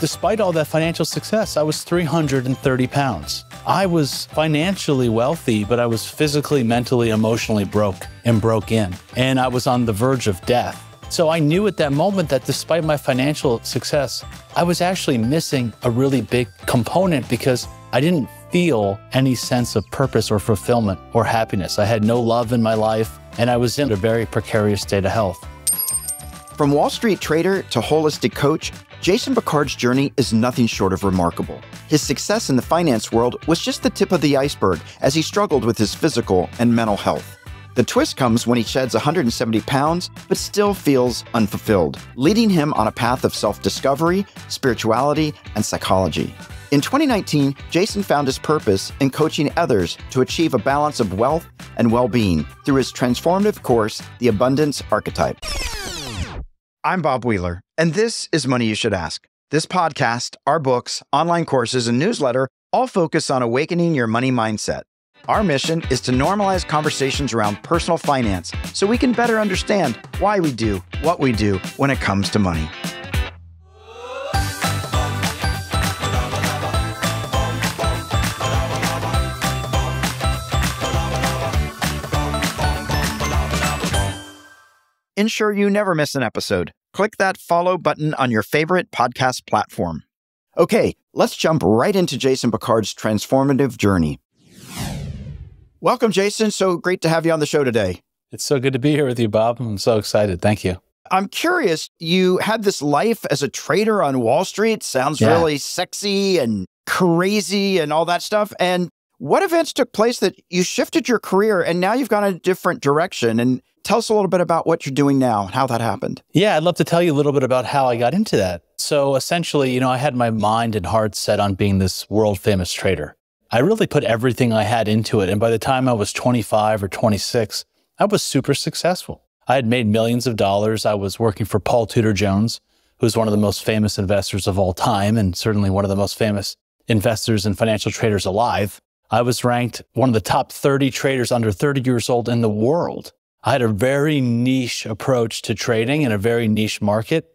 despite all that financial success, I was 330 pounds. I was financially wealthy, but I was physically, mentally, emotionally broke in. And I was on the verge of death. So I knew at that moment that despite my financial success, I was actually missing a really big component because I didn't feel any sense of purpose or fulfillment or happiness. I had no love in my life, and I was in a very precarious state of health. From Wall Street trader to holistic coach, Jason Pickard's journey is nothing short of remarkable. His success in the finance world was just the tip of the iceberg as he struggled with his physical and mental health. The twist comes when he sheds 170 pounds, but still feels unfulfilled, leading him on a path of self-discovery, spirituality, and psychology. In 2019, Jason found his purpose in coaching others to achieve a balance of wealth and well-being through his transformative course, the Abundance Archetype. I'm Bob Wheeler, and this is Money You Should Ask. This podcast, our books, online courses, and newsletter all focus on awakening your money mindset. Our mission is to normalize conversations around personal finance so we can better understand why we do what we do when it comes to money. Ensure you never miss an episode. Click that follow button on your favorite podcast platform. Okay, let's jump right into Jason Pickard's transformative journey. Welcome, Jason. So great to have you on the show today. It's so good to be here with you, Bob. I'm so excited. Thank you. I'm curious, you had this life as a trader on Wall Street. Sounds really sexy and crazy and all that stuff. And what events took place that you shifted your career and now you've gone a different direction? And tell us a little bit about what you're doing now and how that happened. Yeah, I'd love to tell you a little bit about how I got into that. So essentially, I had my mind and heart set on being this world famous trader. I really put everything I had into it. And by the time I was 25 or 26, I was super successful. I had made millions of dollars. I was working for Paul Tudor Jones, who's one of the most famous investors of all time, and certainly one of the most famous investors and financial traders alive. I was ranked one of the top 30 traders under 30 years old in the world. I had a very niche approach to trading in a very niche market.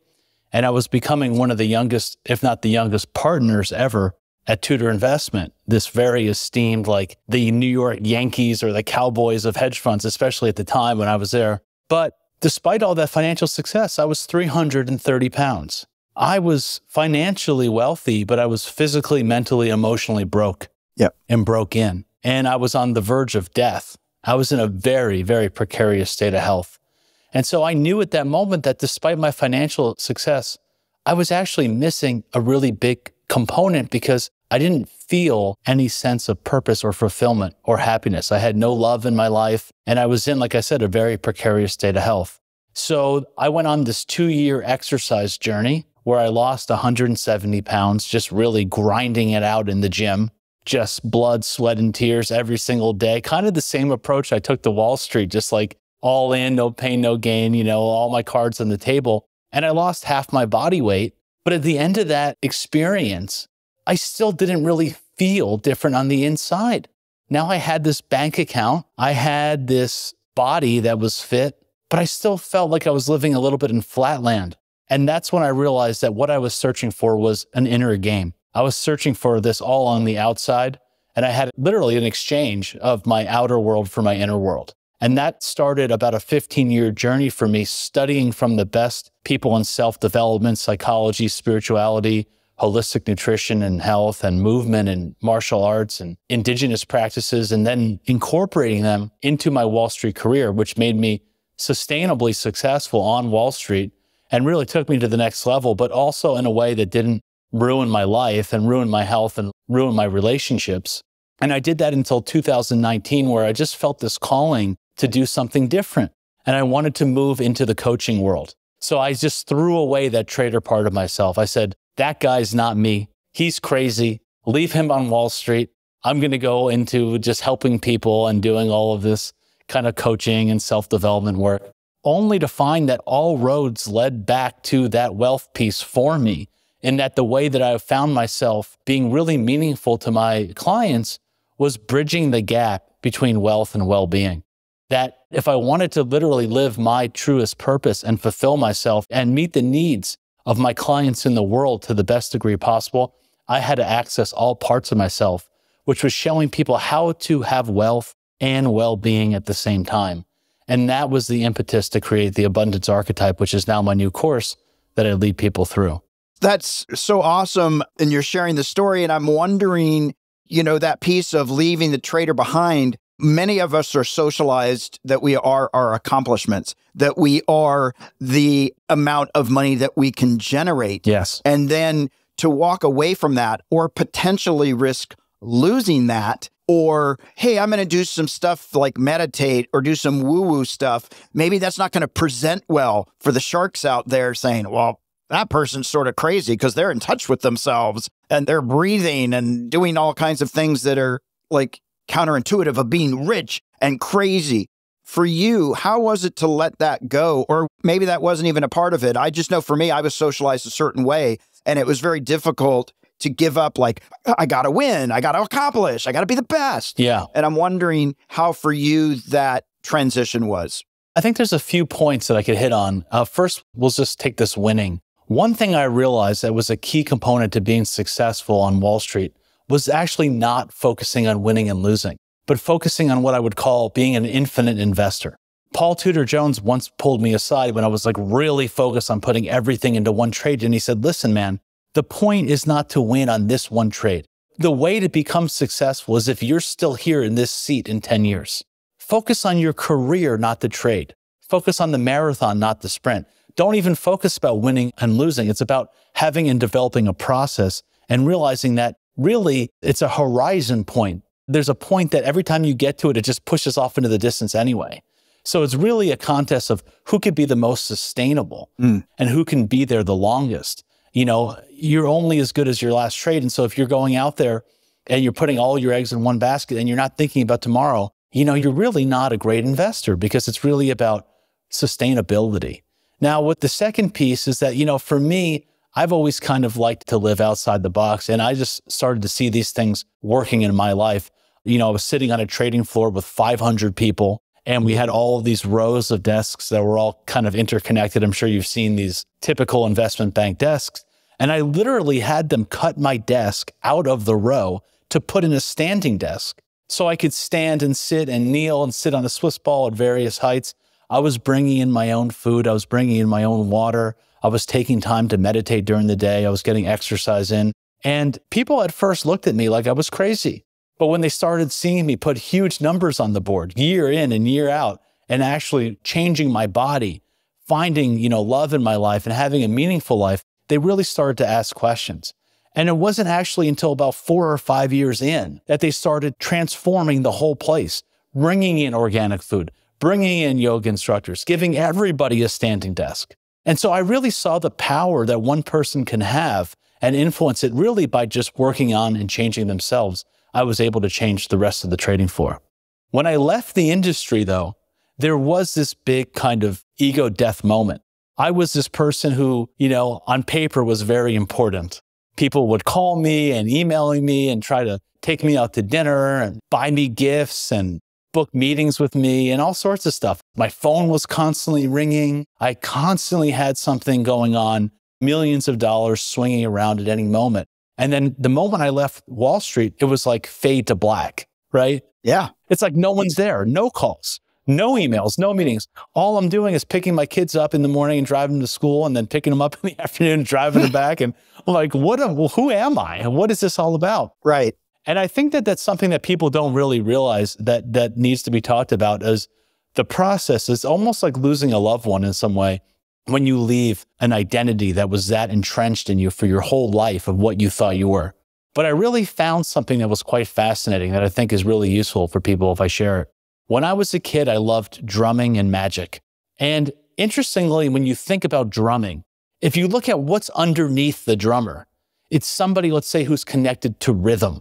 And I was becoming one of the youngest, if not the youngest partners ever at Tudor Investment, this very esteemed, like the New York Yankees or the Cowboys of hedge funds, especially at the time when I was there. But despite all that financial success, I was 330 pounds. I was financially wealthy, but I was physically, mentally, emotionally broke in. And I was on the verge of death. I was in a very, very precarious state of health. And so I knew at that moment that despite my financial success, I was actually missing a really big component because I didn't feel any sense of purpose or fulfillment or happiness. I had no love in my life. And I was in, like I said, a very precarious state of health. So I went on this 2-year exercise journey where I lost 170 pounds, just really grinding it out in the gym. Just blood, sweat, and tears every single day. Kind of the same approach I took to Wall Street, just like all in, no pain, no gain, all my cards on the table. And I lost half my body weight. But at the end of that experience, I still didn't really feel different on the inside. Now I had this bank account. I had this body that was fit, but I still felt like I was living a little bit in flatland. And that's when I realized that what I was searching for was an inner game. I was searching for this all on the outside, and I had literally an exchange of my outer world for my inner world. And that started about a 15-year journey for me, studying from the best people in self-development, psychology, spirituality, holistic nutrition and health and movement and martial arts and indigenous practices, and then incorporating them into my Wall Street career, which made me sustainably successful on Wall Street and really took me to the next level, but also in a way that didn't ruin my life and ruin my health and ruin my relationships. And I did that until 2019, where I just felt this calling to do something different. And I wanted to move into the coaching world. So I just threw away that trader part of myself. I said, that guy's not me. He's crazy. Leave him on Wall Street. I'm going to go into just helping people and doing all of this kind of coaching and self-development work, only to find that all roads led back to that wealth piece for me. In that the way that I found myself being really meaningful to my clients was bridging the gap between wealth and well-being. That if I wanted to literally live my truest purpose and fulfill myself and meet the needs of my clients in the world to the best degree possible, I had to access all parts of myself, which was showing people how to have wealth and well-being at the same time. And that was the impetus to create the Abundance Archetype, which is now my new course that I lead people through. That's so awesome. And you're sharing the story. And I'm wondering, that piece of leaving the trader behind, many of us are socialized that we are our accomplishments, that we are the amount of money that we can generate. Yes. And then to walk away from that or potentially risk losing that, or, hey, I'm going to do some stuff like meditate or do some woo-woo stuff. Maybe that's not going to present well for the sharks out there saying, well, that person's sort of crazy because they're in touch with themselves and they're breathing and doing all kinds of things that are like counterintuitive of being rich and crazy. For you, how was it to let that go? Or maybe that wasn't even a part of it. I just know for me, I was socialized a certain way, and it was very difficult to give up, like, I got to win, I got to accomplish, I got to be the best. Yeah. And I'm wondering how for you that transition was. I think there's a few points that I could hit on. First, we'll just take this winning. One thing I realized that was a key component to being successful on Wall Street was actually not focusing on winning and losing, but focusing on what I would call being an infinite investor. Paul Tudor Jones once pulled me aside when I was like really focused on putting everything into one trade. And he said, listen, man, the point is not to win on this one trade. The way to become successful is if you're still here in this seat in 10 years. Focus on your career, not the trade. Focus on the marathon, not the sprint. Don't even focus about winning and losing. It's about having and developing a process and realizing that really it's a horizon point. There's a point that every time you get to it, it just pushes off into the distance anyway. So it's really a contest of who could be the most sustainable and who can be there the longest. You're only as good as your last trade. And so if you're going out there and you're putting all your eggs in one basket and you're not thinking about tomorrow, you're really not a great investor because it's really about sustainability. Now, what the second piece is that, for me, I've always kind of liked to live outside the box. And I just started to see these things working in my life. I was sitting on a trading floor with 500 people. And we had all of these rows of desks that were all kind of interconnected. I'm sure you've seen these typical investment bank desks. And I literally had them cut my desk out of the row to put in a standing desk. So I could stand and sit and kneel and sit on a Swiss ball at various heights. I was bringing in my own food. I was bringing in my own water. I was taking time to meditate during the day. I was getting exercise in. And people at first looked at me like I was crazy. But when they started seeing me put huge numbers on the board year in and year out and actually changing my body, finding, love in my life and having a meaningful life, they really started to ask questions. And it wasn't actually until about 4 or 5 years in that they started transforming the whole place, bringing in organic food, bringing in yoga instructors, giving everybody a standing desk. And so I really saw the power that one person can have and influence it really by just working on and changing themselves. I was able to change the rest of the trading floor. When I left the industry, though, there was this big kind of ego death moment. I was this person who, on paper was very important. People would call me and emailing me and try to take me out to dinner and buy me gifts and book meetings with me and all sorts of stuff. My phone was constantly ringing. I constantly had something going on, millions of dollars swinging around at any moment. And then the moment I left Wall Street, it was like fade to black, right? Yeah. It's like no one's there, no calls, no emails, no meetings. All I'm doing is picking my kids up in the morning and driving them to school and then picking them up in the afternoon and driving them back. And I'm like, who am I? And what is this all about? Right. And I think that that's something that people don't really realize that needs to be talked about as the process is almost like losing a loved one in some way. When you leave an identity that was that entrenched in you for your whole life of what you thought you were. But I really found something that was quite fascinating that I think is really useful for people if I share it. When I was a kid, I loved drumming and magic. And interestingly, when you think about drumming, if you look at what's underneath the drummer, it's somebody, let's say, who's connected to rhythm.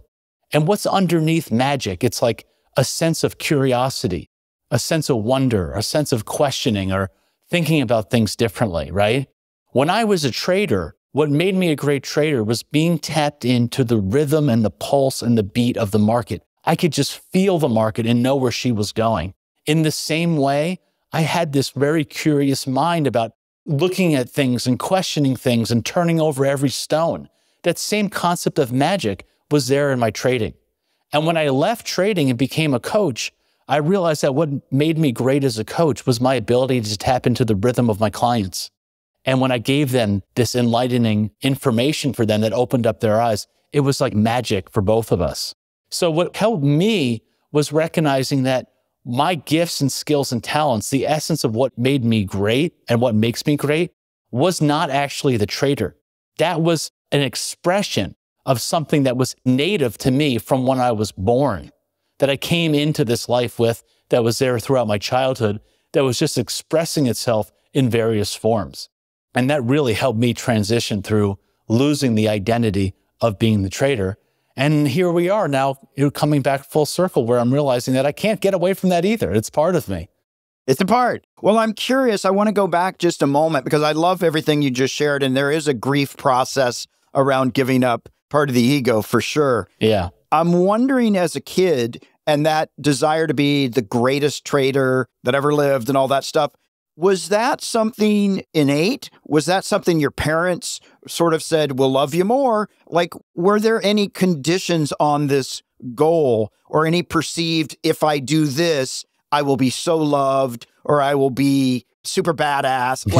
And what's underneath magic? It's like a sense of curiosity, a sense of wonder, a sense of questioning or thinking about things differently, right? When I was a trader, what made me a great trader was being tapped into the rhythm and the pulse and the beat of the market. I could just feel the market and know where she was going. In the same way, I had this very curious mind about looking at things and questioning things and turning over every stone. That same concept of magic was there in my trading. And when I left trading and became a coach, I realized that what made me great as a coach was my ability to tap into the rhythm of my clients. And when I gave them this enlightening information for them that opened up their eyes, it was like magic for both of us. So what helped me was recognizing that my gifts and skills and talents, the essence of what made me great and what makes me great, was not actually the trader. That was an expression of something that was native to me from when I was born, that I came into this life with, that was there throughout my childhood, that was just expressing itself in various forms. And that really helped me transition through losing the identity of being the trader. And here we are now, coming back full circle where I'm realizing that I can't get away from that either. It's part of me. It's a part. Well, I'm curious. I want to go back just a moment because I love everything you just shared. And there is a grief process around giving up part of the ego for sure. Yeah. I'm wondering as a kid and that desire to be the greatest trader that ever lived and all that stuff, was that something innate? Was that something your parents sort of said, we'll love you more? Like, were there any conditions on this goal or any perceived, if I do this, I will be so loved or I will be super badass?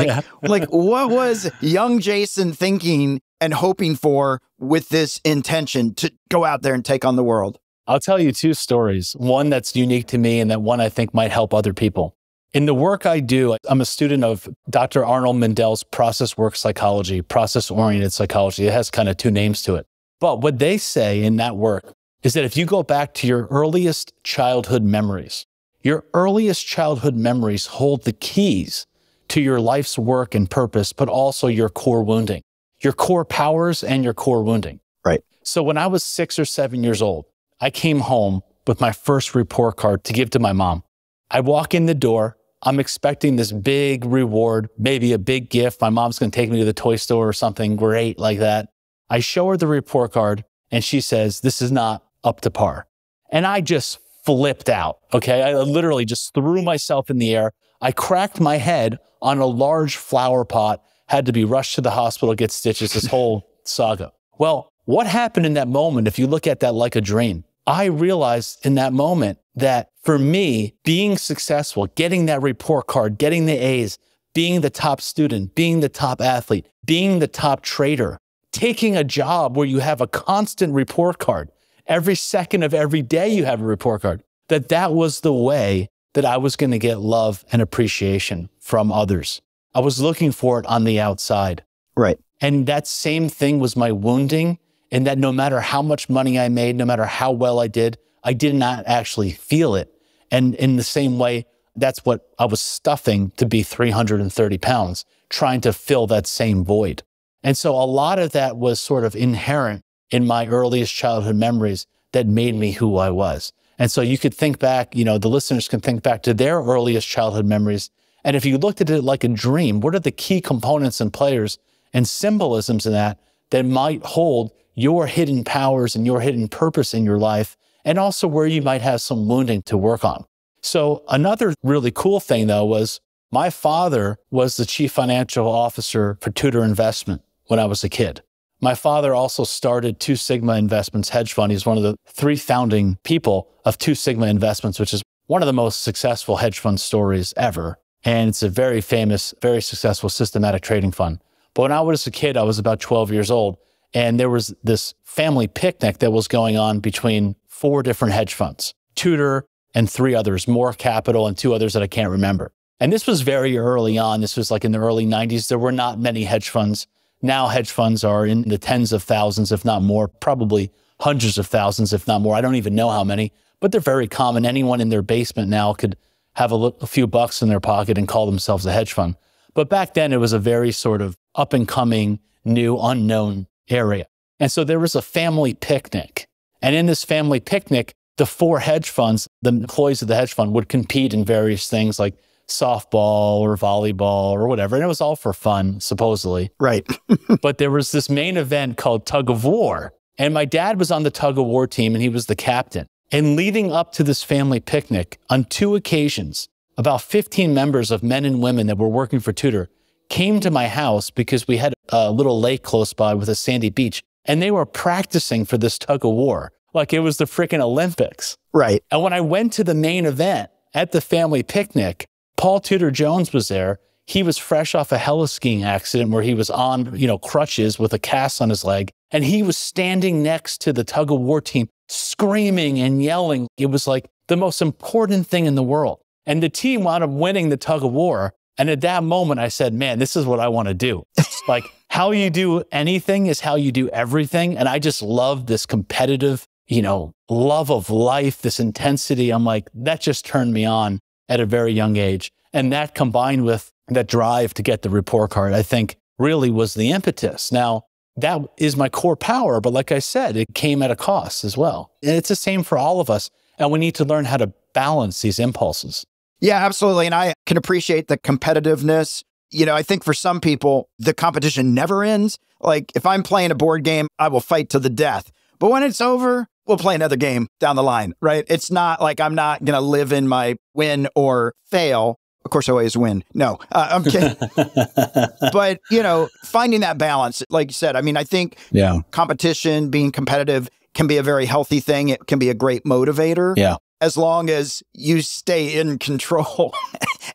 Like what was young Jason thinking and hoping for with this intention to go out there and take on the world? I'll tell you two stories. One that's unique to me and that one I think might help other people. In the work I do, I'm a student of Dr. Arnold Mindell's process work psychology, process-oriented psychology. It has kind of two names to it. But what they say in that work is that if you go back to your earliest childhood memories, your earliest childhood memories hold the keys to your life's work and purpose, but also your core wounding, your core powers and your core wounding. Right. So when I was 6 or 7 years old, I came home with my first report card to give to my mom. I walk in the door. I'm expecting this big reward, maybe a big gift. My mom's going to take me to the toy store or something great like that. I show her the report card and she says, this is not up to par. And I just flipped out. Okay. I literally just threw myself in the air. I cracked my head on a large flower pot, had to be rushed to the hospital, get stitches, this whole saga. Well, what happened in that moment? If you look at that like a dream, I realized in that moment that for me, being successful, getting that report card, getting the A's, being the top student, being the top athlete, being the top trader, taking a job where you have a constant report card, every second of every day you have a report card, that was the way that I was going to get love and appreciation from others. I was looking for it on the outside. Right. And that same thing was my wounding, in that no matter how much money I made, no matter how well I did not actually feel it. And in the same way, that's what I was stuffing to be 330 pounds, trying to fill that same void. And so a lot of that was sort of inherent in my earliest childhood memories that made me who I was. And so you could think back, the listeners can think back to their earliest childhood memories. And if you looked at it like a dream, what are the key components and players and symbolisms in that might hold your hidden powers and your hidden purpose in your life, and also where you might have some wounding to work on. So another really cool thing, though, was my father was the chief financial officer for Tudor Investment when I was a kid. My father also started Two Sigma Investments hedge fund. He's one of the 3 founding people of Two Sigma Investments, which is one of the most successful hedge fund stories ever. And it's a very famous, very successful systematic trading fund. But when I was a kid, I was about 12 years old, and there was this family picnic that was going on between 4 different hedge funds, Tudor and 3 others, More Capital and 2 others that I can't remember. And this was very early on. This was like in the early 90s. There were not many hedge funds. Now hedge funds are in the tens of thousands, if not more, probably hundreds of thousands, if not more. I don't even know how many, but they're very common. Anyone in their basement now could have a few bucks in their pocket and call themselves a hedge fund. But back then it was a very sort of up and coming, new, unknown area. And so there was a family picnic. And in this family picnic, the 4 hedge funds, the employees of the hedge fund would compete in various things like softball or volleyball or whatever. And it was all for fun, supposedly. Right. But there was this main event called tug of war. And my dad was on the tug of war team and he was the captain. And leading up to this family picnic, on 2 occasions, about 15 members of men and women that were working for Tudor came to my house because we had a little lake close by with a sandy beach, and they were practicing for this tug of war. Like it was the freaking Olympics. Right. And when I went to the main event at the family picnic, Paul Tudor Jones was there. He was fresh off a heli-skiing accident where he was on, crutches with a cast on his leg. And he was standing next to the tug of war team, screaming and yelling. It was like the most important thing in the world. And the team wound up winning the tug of war. And at that moment, I said, man, this is what I want to do. Like how you do anything is how you do everything. And I just love this competitive, love of life, this intensity. I'm like, that just turned me on at a very young age. And that combined with that drive to get the report card, I think really was the impetus. Now, that is my core power. But like I said, it came at a cost as well. And it's the same for all of us. And we need to learn how to balance these impulses. Yeah, absolutely. And I can appreciate the competitiveness. I think for some people, the competition never ends. Like if I'm playing a board game, I will fight to the death. But when it's over, we'll play another game down the line, right? It's not like I'm not going to live in my win or fail. Of course, I always win. No, I'm kidding. But, finding that balance, like you said, I think competition, being competitive can be a very healthy thing. It can be a great motivator. Yeah. As long as you stay in control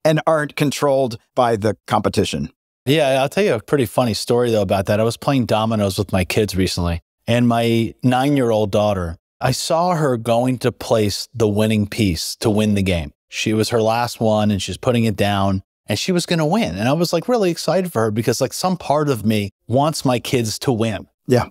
and aren't controlled by the competition. Yeah, I'll tell you a pretty funny story, though, about that. I was playing dominoes with my kids recently, and my 9-year-old daughter, I saw her going to place the winning piece to win the game. She was her last one, and she's putting it down, and she was going to win. And I was like really excited for her because like some part of me wants my kids to win. Yeah.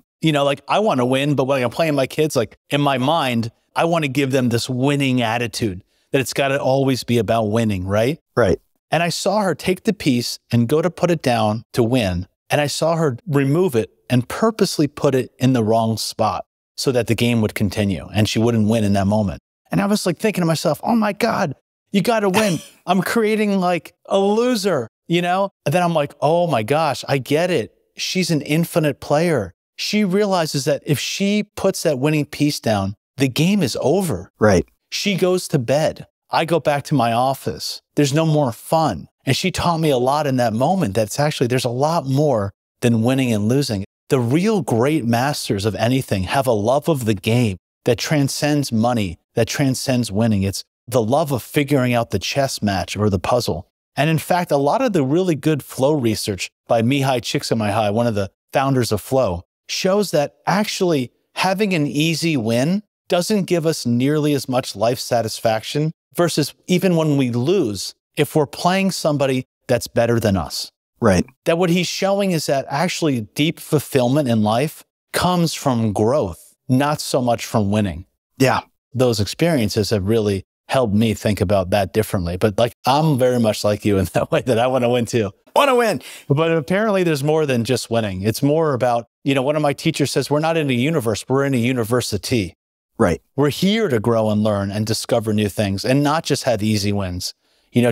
I want to win, but when I'm playing my kids, like in my mind, I want to give them this winning attitude that it's got to always be about winning, right? Right. And I saw her take the piece and go to put it down to win. And I saw her remove it and purposely put it in the wrong spot so that the game would continue and she wouldn't win in that moment. And I was like thinking to myself, oh my God, you got to win. I'm creating like a loser, And then I'm like, oh my gosh, I get it. She's an infinite player. She realizes that if she puts that winning piece down, the game is over. Right. She goes to bed. I go back to my office. There's no more fun. And she taught me a lot in that moment. There's a lot more than winning and losing. The real great masters of anything have a love of the game that transcends money, that transcends winning. It's the love of figuring out the chess match or the puzzle. And in fact, a lot of the really good flow research by Mihai Csikszentmihalyi, one of the founders of flow, shows that actually having an easy win doesn't give us nearly as much life satisfaction versus even when we lose, if we're playing somebody that's better than us. Right. That what he's showing is that actually deep fulfillment in life comes from growth, not so much from winning. Yeah. Those experiences have really helped me think about that differently. But I'm very much like you in that way that I want to win too. Want to win. But apparently there's more than just winning. It's more about, one of my teachers says, we're not in a universe, we're in a university. Right. We're here to grow and learn and discover new things and not just have easy wins.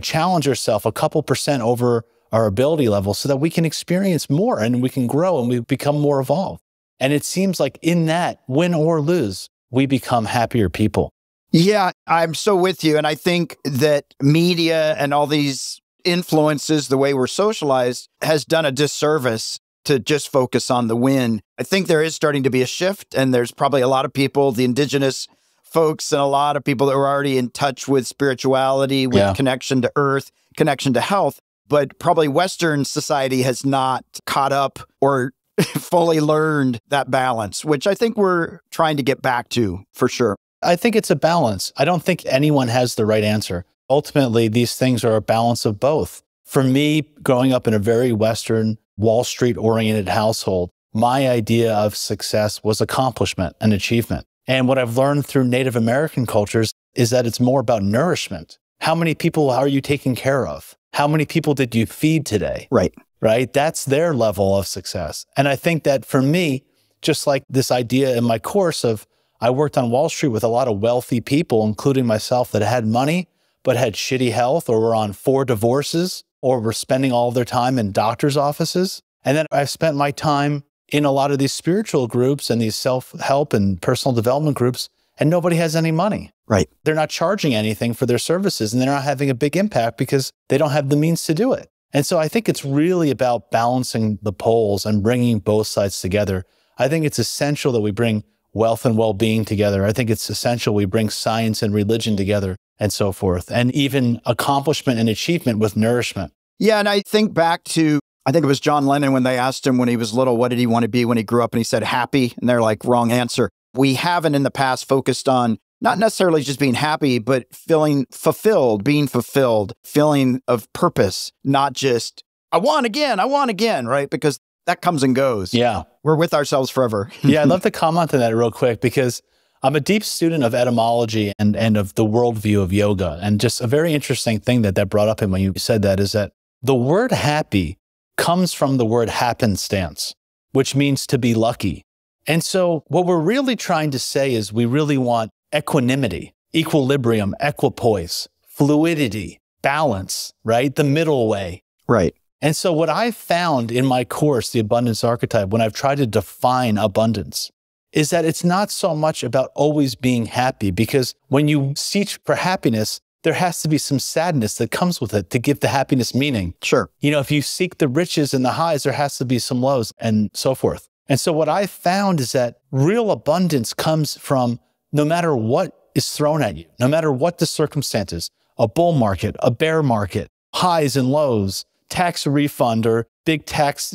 Challenge yourself a couple % over our ability level so that we can experience more and we can grow and we become more evolved. And it seems like in that, win or lose, we become happier people. Yeah, I'm so with you. And I think that media and all these influences, the way we're socialized, has done a disservice to just focus on the win. I think there is starting to be a shift, and there's probably a lot of people, the indigenous folks, and a lot of people that are already in touch with spirituality, with connection to earth, connection to health. But probably Western society has not caught up or fully learned that balance, which I think we're trying to get back to for sure. I think it's a balance. I don't think anyone has the right answer. Ultimately, these things are a balance of both. For me, growing up in a very Western, Wall Street-oriented household, my idea of success was accomplishment and achievement. And what I've learned through Native American cultures is that it's more about nourishment. How many people are you taking care of? How many people did you feed today? Right. Right? That's their level of success. And I think that for me, just like this idea in my course of, I worked on Wall Street with a lot of wealthy people, including myself, that had money, but had shitty health or were on 4 divorces or were spending all their time in doctor's offices. And then I've spent my time in a lot of these spiritual groups and these self-help and personal development groups, and nobody has any money. Right. They're not charging anything for their services, and they're not having a big impact because they don't have the means to do it. And so I think it's really about balancing the poles and bringing both sides together. I think it's essential that we bring wealth and well-being together. I think it's essential we bring science and religion together and so forth, and even accomplishment and achievement with nourishment. Yeah, and I think back to, I think it was John Lennon when they asked him when he was little, what did he want to be when he grew up? And he said, happy. And they're like, wrong answer. We haven't in the past focused on not necessarily just being happy, but feeling fulfilled, being fulfilled, feeling of purpose, not just, I want again, right? Because that comes and goes. Yeah. We're with ourselves forever. Yeah, I'd love to comment on that real quick because I'm a deep student of etymology and of the worldview of yoga. And just a very interesting thing that brought up in when you said that is that the word happy comes from the word happenstance, which means to be lucky. And so what we're really trying to say is we really want equanimity, equilibrium, equipoise, fluidity, balance, right? The middle way. Right. And so what I've found in my course, the Abundance Archetype, when I've tried to define abundance, is that it's not so much about always being happy, because when you seek for happiness, there has to be some sadness that comes with it to give the happiness meaning. Sure. You know, if you seek the riches and the highs, there has to be some lows and so forth. And so what I found is that real abundance comes from no matter what is thrown at you, no matter what the circumstances, a bull market, a bear market, highs and lows, tax refund or big tax,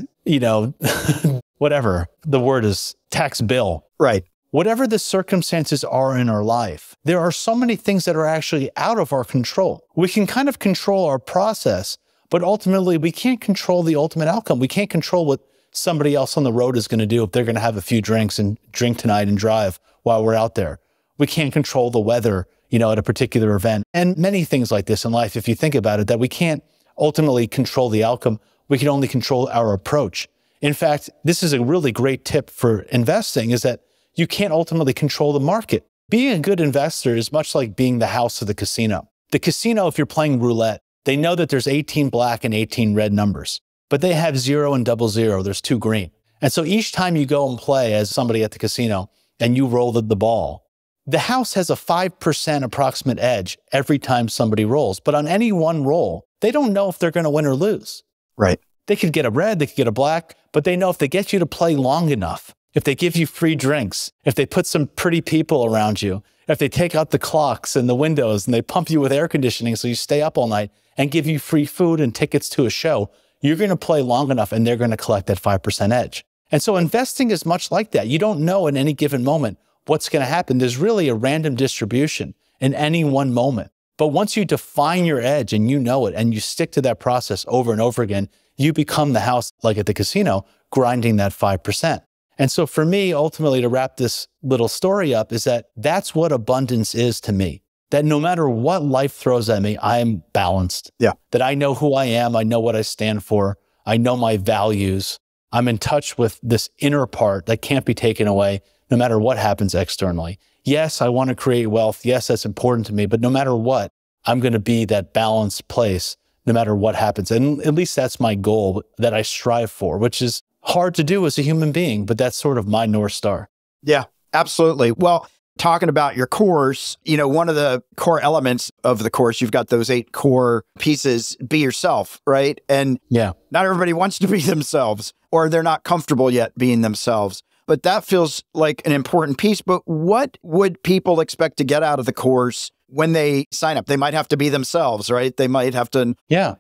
whatever the word is, tax bill. Right. Whatever the circumstances are in our life, there are so many things that are actually out of our control. We can kind of control our process, but ultimately we can't control the ultimate outcome. We can't control what somebody else on the road is going to do if they're going to have a few drinks and drink tonight and drive while we're out there. We can't control the weather, at a particular event, and many things like this in life. If you think about it, that we can't ultimately control the outcome. We can only control our approach. In fact, this is a really great tip for investing, is that you can't ultimately control the market. Being a good investor is much like being the house of the casino. The casino, if you're playing roulette, they know that there's 18 black and 18 red numbers, but they have 0 and 00. There's 2 green. And so each time you go and play as somebody at the casino and you roll the ball, the house has a 5% approximate edge every time somebody rolls. But on any one roll, they don't know if they're going to win or lose. Right. They could get a red, they could get a black, but they know if they get you to play long enough, if they give you free drinks, if they put some pretty people around you, if they take out the clocks and the windows and they pump you with air conditioning so you stay up all night and give you free food and tickets to a show, you're going to play long enough and they're going to collect that 5% edge. And so investing is much like that. You don't know in any given moment what's going to happen. There's really a random distribution in any one moment. But once you define your edge and you know it and you stick to that process over and over again, you become the house, like at the casino, grinding that 5%. And so for me, ultimately, to wrap this little story up, is that that's what abundance is to me. That no matter what life throws at me, I am balanced. Yeah. That I know who I am. I know what I stand for. I know my values. I'm in touch with this inner part that can't be taken away no matter what happens externally. Yes, I want to create wealth. Yes, that's important to me. But no matter what, I'm going to be that balanced place no matter what happens. And at least that's my goal that I strive for, which is hard to do as a human being, but that's sort of my North Star. Yeah, absolutely. Well, talking about your course, one of the core elements of the course, you've got those 8 core pieces, be yourself, right? And yeah, not everybody wants to be themselves, or they're not comfortable yet being themselves. But that feels like an important piece. But what would people expect to get out of the course when they sign up? They might have to be themselves, right? They might have to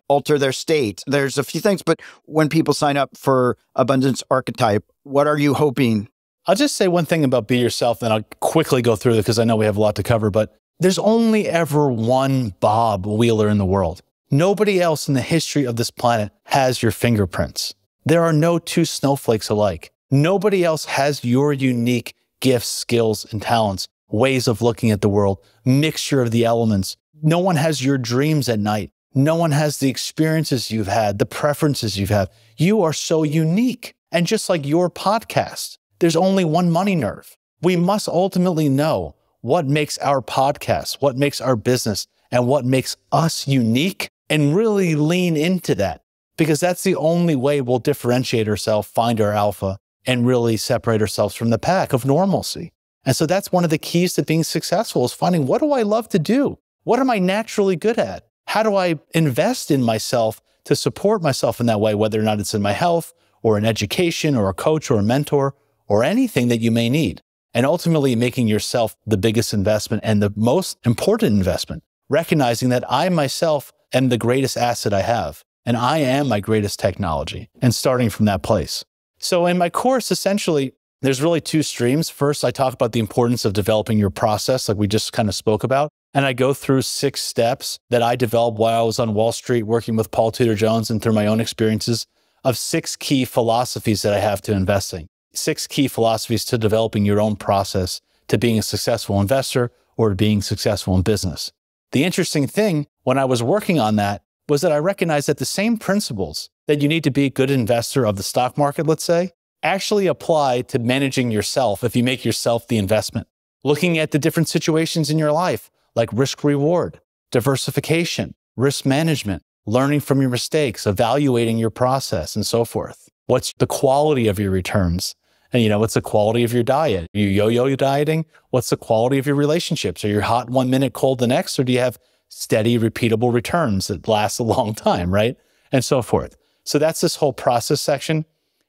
alter their state. There's a few things. But when people sign up for Abundance Archetype, what are you hoping? I'll just say one thing about be yourself, and I'll quickly go through it because I know we have a lot to cover. But there's only ever one Bob Wheeler in the world. Nobody else in the history of this planet has your fingerprints. There are no 2 snowflakes alike. Nobody else has your unique gifts, skills, and talents, ways of looking at the world, mixture of the elements. No one has your dreams at night. No one has the experiences you've had, the preferences you've had. You are so unique. And just like your podcast, there's only one money nerve. We must ultimately know what makes our podcast, what makes our business, and what makes us unique, and really lean into that, because that's the only way we'll differentiate ourselves, find our alpha, and really separate ourselves from the pack of normalcy. And so that's one of the keys to being successful, is finding, what do I love to do? What am I naturally good at? How do I invest in myself to support myself in that way, whether or not it's in my health or in education or a coach or a mentor or anything that you may need. And ultimately making yourself the biggest investment and the most important investment, recognizing that I myself am the greatest asset I have, and I am my greatest technology, and starting from that place. So in my course, essentially, there's really two streams. First, I talk about the importance of developing your process, like we just kind of spoke about. And I go through 6 steps that I developed while I was on Wall Street working with Paul Tudor Jones and through my own experiences of 6 key philosophies that I have to investing. 6 key philosophies to developing your own process to being a successful investor or to being successful in business. The interesting thing when I was working on that was that I recognized that the same principles that you need to be a good investor of the stock market, let's say, actually apply to managing yourself if you make yourself the investment. Looking at the different situations in your life, like risk reward, diversification, risk management, learning from your mistakes, evaluating your process, and so forth. What's the quality of your returns? And what's the quality of your diet? Are you yo-yo dieting? What's the quality of your relationships? Are you hot one minute, cold the next? Or do you have steady, repeatable returns that last a long time, right? And so forth. So that's this whole process section.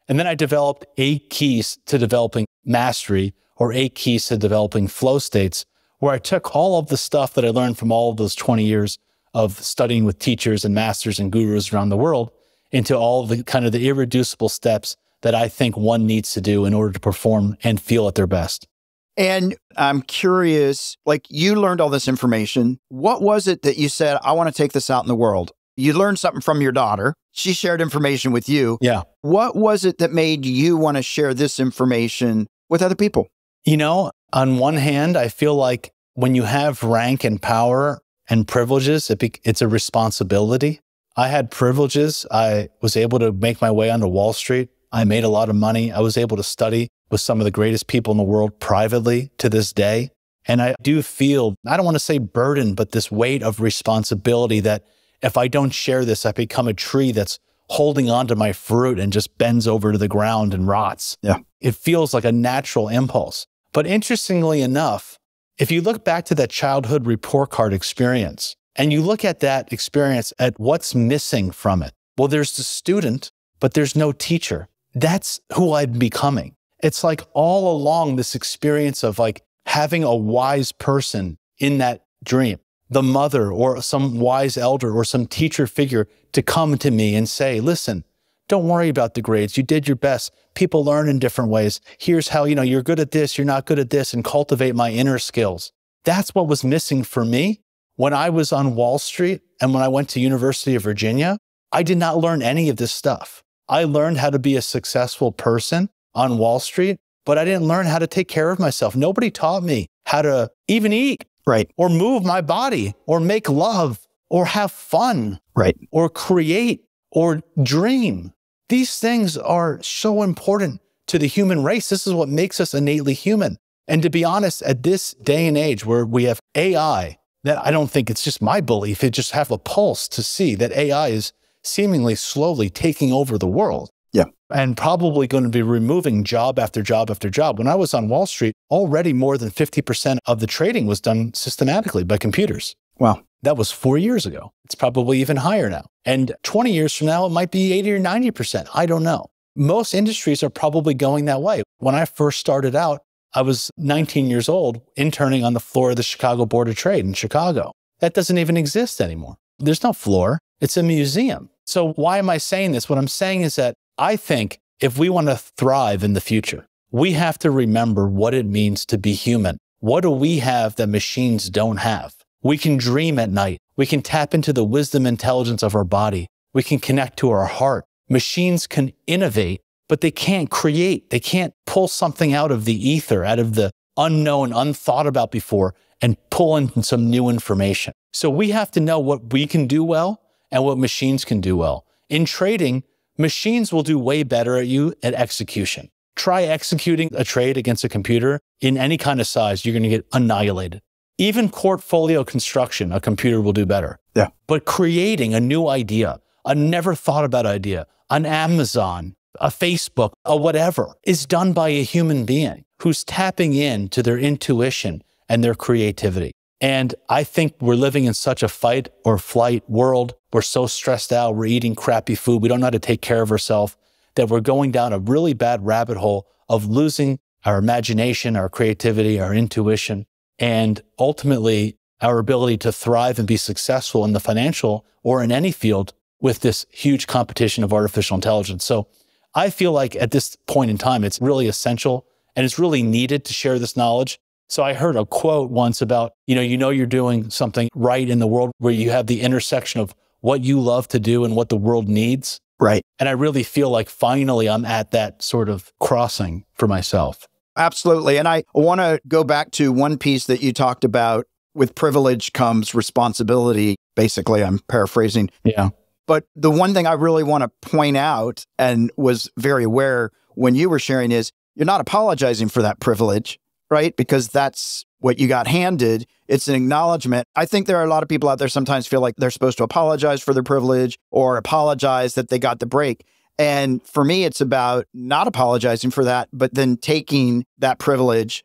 And then I developed 8 keys to developing mastery or 8 keys to developing flow states, where I took all of the stuff that I learned from all of those 20 years of studying with teachers and masters and gurus around the world into all of the kind of the irreducible steps that I think one needs to do in order to perform and feel at their best. And I'm curious, like you learned all this information. What was it that you said, I want to take this out in the world? You learned something from your daughter. She shared information with you. Yeah. What was it that made you want to share this information with other people? On one hand, I feel like when you have rank and power and privileges, it's a responsibility. I had privileges. I was able to make my way onto Wall Street. I made a lot of money. I was able to study with some of the greatest people in the world privately to this day. And I do feel, I don't want to say burden, but this weight of responsibility that if I don't share this, I become a tree that's holding onto my fruit and just bends over to the ground and rots. Yeah. It feels like a natural impulse. But interestingly enough, if you look back to that childhood report card experience and you look at that experience at what's missing from it, well, there's the student, but there's no teacher. That's who I'm becoming. It's like all along this experience of like having a wise person in that dream, the mother or some wise elder or some teacher figure to come to me and say, listen, don't worry about the grades. You did your best. People learn in different ways. Here's how, you're good at this, you're not good at this, and cultivate my inner skills. That's what was missing for me. When I was on Wall Street and when I went to University of Virginia, I did not learn any of this stuff. I learned how to be a successful person on Wall Street, but I didn't learn how to take care of myself. Nobody taught me how to even eat, right, or move my body, or make love, or have fun, right, or create, or dream. These things are so important to the human race. This is what makes us innately human. And to be honest, at this day and age where we have AI, that I don't think it's just my belief, it just have a pulse to see that AI is seemingly slowly taking over the world. Yeah. And probably going to be removing job after job after job. When I was on Wall Street, already more than 50% of the trading was done systematically by computers. Wow. That was 4 years ago. It's probably even higher now. And 20 years from now, it might be 80 or 90%. I don't know. Most industries are probably going that way. When I first started out, I was 19 years old, interning on the floor of the Chicago Board of Trade in Chicago. That doesn't even exist anymore. There's no floor. It's a museum. So why am I saying this? What I'm saying is that I think if we want to thrive in the future, we have to remember what it means to be human. What do we have that machines don't have? We can dream at night. We can tap into the wisdom and intelligence of our body. We can connect to our heart. Machines can innovate, but they can't create. They can't pull something out of the ether, out of the unknown, unthought about before, and pull in some new information. So we have to know what we can do well and what machines can do well. In trading, machines will do way better at you at execution. Try executing a trade against a computer in any kind of size, you're going to get annihilated. Even portfolio construction, a computer will do better. Yeah. But creating a new idea, a never thought about idea, an Amazon, a Facebook, a whatever, is done by a human being who's tapping into their intuition and their creativity. And I think we're living in such a fight or flight world. We're so stressed out. We're eating crappy food. We don't know how to take care of ourselves, that we're going down a really bad rabbit hole of losing our imagination, our creativity, our intuition, and ultimately our ability to thrive and be successful in the financial or in any field with this huge competition of artificial intelligence. So I feel like at this point in time, it's really essential and it's really needed to share this knowledge. So I heard a quote once about, you're doing something right in the world where you have the intersection of what you love to do and what the world needs. Right. And I really feel like finally I'm at that sort of crossing for myself. Absolutely. And I want to go back to one piece that you talked about. With privilege comes responsibility. Basically, I'm paraphrasing. Yeah. But the one thing I really want to point out and was very aware when you were sharing is you're not apologizing for that privilege, right? Because that's what you got handed. It's an acknowledgement. I think there are a lot of people out there sometimes feel like they're supposed to apologize for their privilege or apologize that they got the break. And for me, it's about not apologizing for that, but then taking that privilege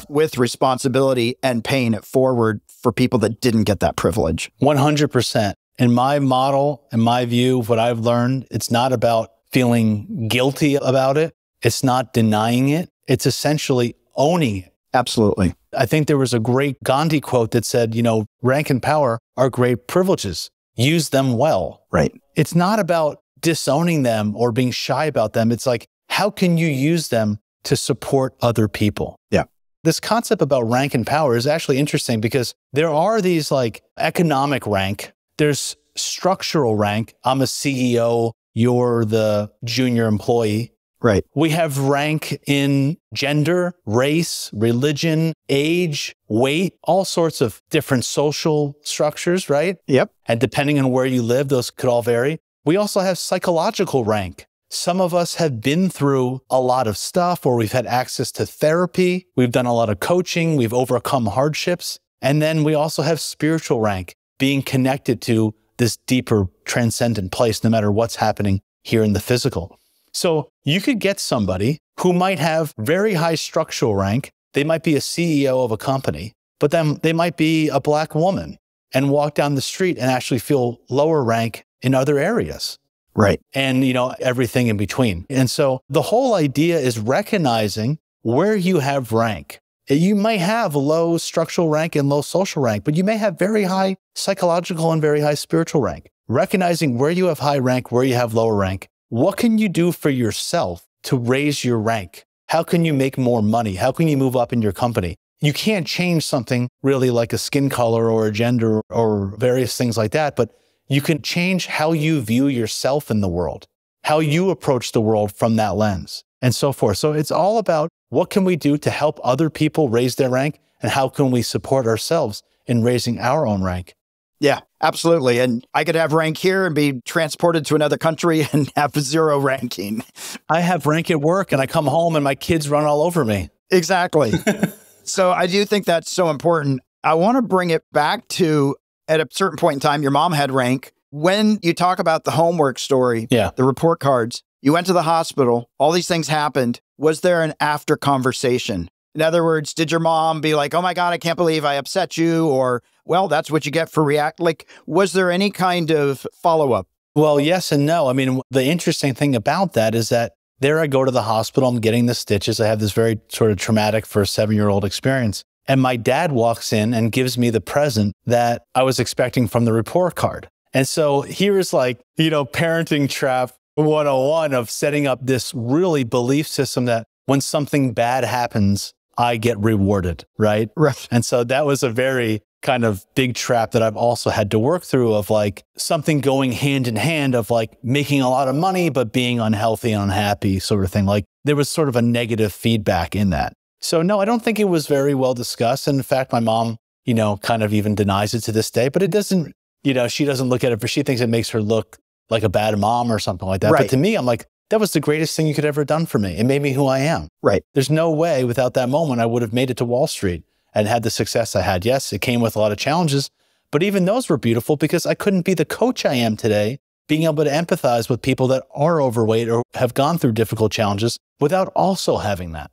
with responsibility and paying it forward for people that didn't get that privilege. 100%. In my model, in my view, what I've learned, it's not about feeling guilty about it. It's not denying it. It's essentially owning it. Absolutely. I think there was a great Gandhi quote that said, rank and power are great privileges. Use them well. Right. It's not about disowning them or being shy about them. It's like, how can you use them to support other people? Yeah. This concept about rank and power is actually interesting because there are these like economic rank, there's structural rank. I'm a CEO, you're the junior employee. Right. We have rank in gender, race, religion, age, weight, all sorts of different social structures, right? Yep. And depending on where you live, those could all vary. We also have psychological rank. Some of us have been through a lot of stuff, or we've had access to therapy. We've done a lot of coaching. We've overcome hardships. And then we also have spiritual rank, being connected to this deeper transcendent place, no matter what's happening here in the physical. So you could get somebody who might have very high structural rank. They might be a CEO of a company, but then they might be a Black woman and walk down the street and actually feel lower rank in other areas. Right. And, everything in between. And so the whole idea is recognizing where you have rank. You may have low structural rank and low social rank, but you may have very high psychological and very high spiritual rank. Recognizing where you have high rank, where you have lower rank. What can you do for yourself to raise your rank? How can you make more money? How can you move up in your company? You can't change something really like a skin color or a gender or various things like that, but you can change how you view yourself in the world, how you approach the world from that lens, and so forth. So it's all about what can we do to help other people raise their rank, and how can we support ourselves in raising our own rank? Yeah, absolutely. And I could have rank here and be transported to another country and have 0 ranking. I have rank at work and I come home and my kids run all over me. Exactly. So I do think that's so important. I want to bring it back to, at a certain point in time, your mom had rank. When you talk about the homework story, the report cards, you went to the hospital, all these things happened. Was there an after conversation? In other words, did your mom be like, oh my God, I can't believe I upset you? Or, well, that's what you get for react. Like, was there any kind of follow-up? Well, yes and no. I mean, the interesting thing about that is that there I go to the hospital, I'm getting the stitches. I have this very sort of traumatic for a 7-year-old experience. And my dad walks in and gives me the present that I was expecting from the report card. And so here is like, parenting trap 101 of setting up this really belief system that when something bad happens, I get rewarded, right? Right. And so that was a very kind of big trap that I've also had to work through of like something going hand in hand of like making a lot of money, but being unhealthy and unhappy sort of thing. Like there was sort of a negative feedback in that. So no, I don't think it was very well discussed. And in fact, my mom, kind of even denies it to this day, but it doesn't, she doesn't look at it, but she thinks it makes her look like a bad mom or something like that. Right. But to me, I'm like, that was the greatest thing you could ever done for me. It made me who I am. Right. There's no way without that moment I would have made it to Wall Street and had the success I had. Yes, it came with a lot of challenges, but even those were beautiful because I couldn't be the coach I am today, being able to empathize with people that are overweight or have gone through difficult challenges without also having that,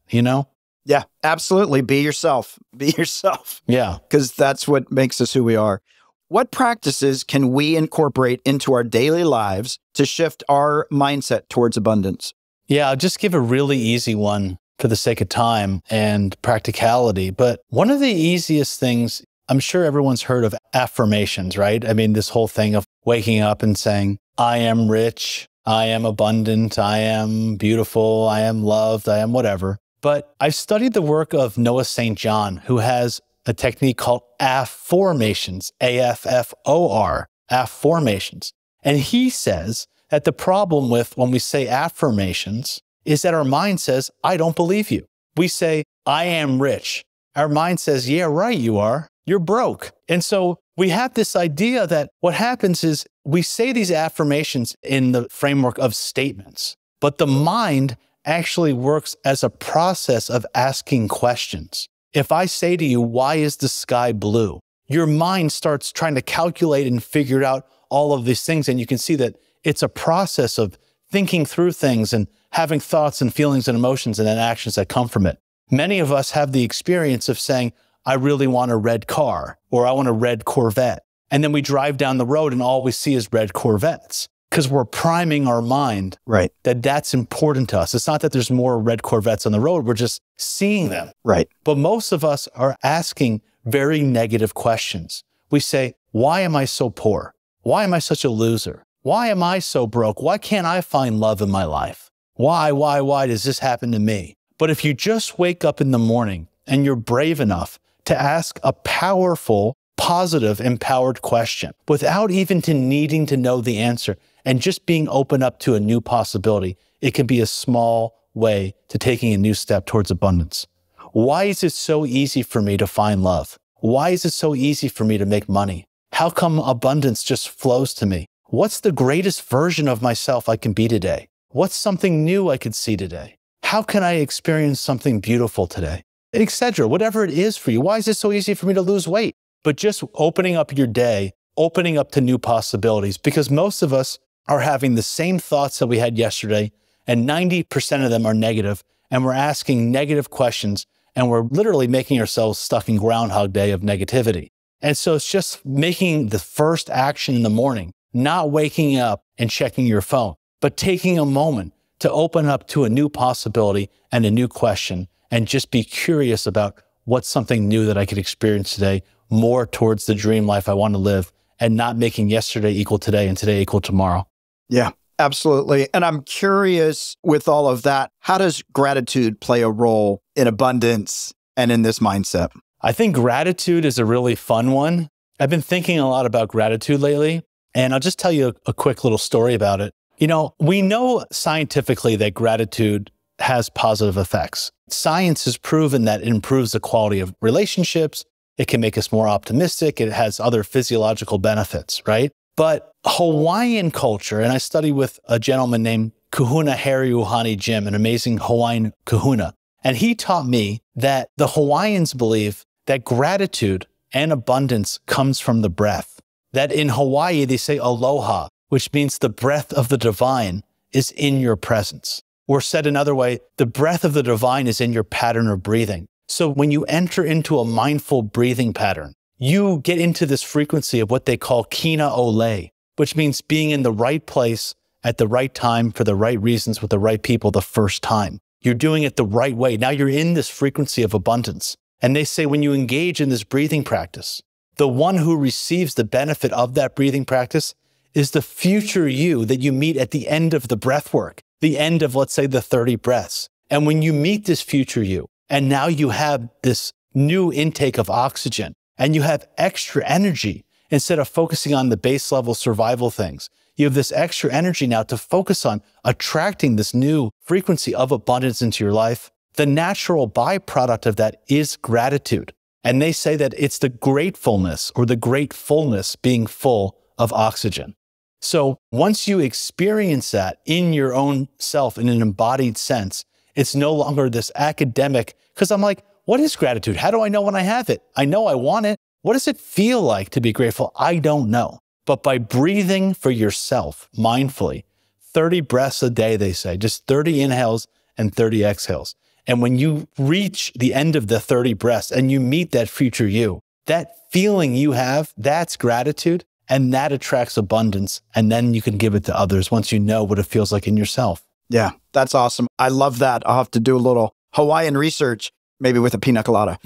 Yeah, absolutely. Be yourself. Be yourself. Yeah. Because that's what makes us who we are. What practices can we incorporate into our daily lives to shift our mindset towards abundance? Yeah, I'll just give a really easy one for the sake of time and practicality. But one of the easiest things, I'm sure everyone's heard of affirmations, right? I mean, this whole thing of waking up and saying, I am rich, I am abundant, I am beautiful, I am loved, I am whatever. But I've studied the work of Noah St. John, who has a technique called afformations, A-F-F-O-R, afformations. And he says that the problem with when we say affirmations is that our mind says, I don't believe you. We say, I am rich. Our mind says, yeah, right, you are. You're broke. And so we have this idea that what happens is we say these affirmations in the framework of statements, but the mind actually works as a process of asking questions. If I say to you, why is the sky blue? Your mind starts trying to calculate and figure out all of these things. And you can see that it's a process of thinking through things and having thoughts and feelings and emotions and then actions that come from it. Many of us have the experience of saying, I really want a red car, or I want a red Corvette. And then we drive down the road and all we see is red Corvettes. Because we're priming our mind that that's important to us. It's not that there's more red Corvettes on the road. We're just seeing them. Right. But most of us are asking very negative questions. We say, why am I so poor? Why am I such a loser? Why am I so broke? Why can't I find love in my life? Why does this happen to me? But if you just wake up in the morning and you're brave enough to ask a powerful, positive, empowered question without even needing to know the answer, and just being open up to a new possibility, it can be a small way to taking a new step towards abundance. Why is it so easy for me to find love? Why is it so easy for me to make money? How come abundance just flows to me? What's the greatest version of myself I can be today? What's something new I could see today? How can I experience something beautiful today? Etc. Whatever it is for you. Why is it so easy for me to lose weight? But just opening up your day, opening up to new possibilities, because most of us are having the same thoughts that we had yesterday, and 90% of them are negative, and we're asking negative questions, and we're literally making ourselves stuck in Groundhog Day of negativity. And so it's just making the first action in the morning, not waking up and checking your phone, but taking a moment to open up to a new possibility and a new question, and just be curious about what's something new that I could experience today, more towards the dream life I want to live, and not making yesterday equal today and today equal tomorrow. Yeah, absolutely. And I'm curious with all of that, how does gratitude play a role in abundance and in this mindset? I think gratitude is a really fun one. I've been thinking a lot about gratitude lately, and I'll just tell you a quick little story about it. You know, we know scientifically that gratitude has positive effects. Science has proven that it improves the quality of relationships. It can make us more optimistic. It has other physiological benefits, right? But Hawaiian culture, and I study with a gentleman named Kahuna Harry Uhani Jim, an amazing Hawaiian kahuna. And he taught me that the Hawaiians believe that gratitude and abundance comes from the breath. That in Hawaii, they say aloha, which means the breath of the divine is in your presence. Or said another way, the breath of the divine is in your pattern of breathing. So when you enter into a mindful breathing pattern, you get into this frequency of what they call kina ole, which means being in the right place at the right time for the right reasons with the right people the first time. You're doing it the right way. Now you're in this frequency of abundance. And they say when you engage in this breathing practice, the one who receives the benefit of that breathing practice is the future you that you meet at the end of the breath work, the end of, let's say, the 30 breaths. And when you meet this future you, and now you have this new intake of oxygen, and you have extra energy instead of focusing on the base level survival things. You have this extra energy now to focus on attracting this new frequency of abundance into your life. The natural byproduct of that is gratitude. And they say that it's the gratefulness or the gratefulness being full of oxygen. So once you experience that in your own self in an embodied sense, it's no longer this academic, because I'm like, what is gratitude? How do I know when I have it? I know I want it. What does it feel like to be grateful? I don't know. But by breathing for yourself mindfully, 30 breaths a day, they say, just 30 inhales and 30 exhales. And when you reach the end of the 30 breaths and you meet that future you, that feeling you have, that's gratitude, and that attracts abundance. And then you can give it to others once you know what it feels like in yourself. Yeah, that's awesome. I love that. I'll have to do a little Hawaiian research, maybe with a pina colada.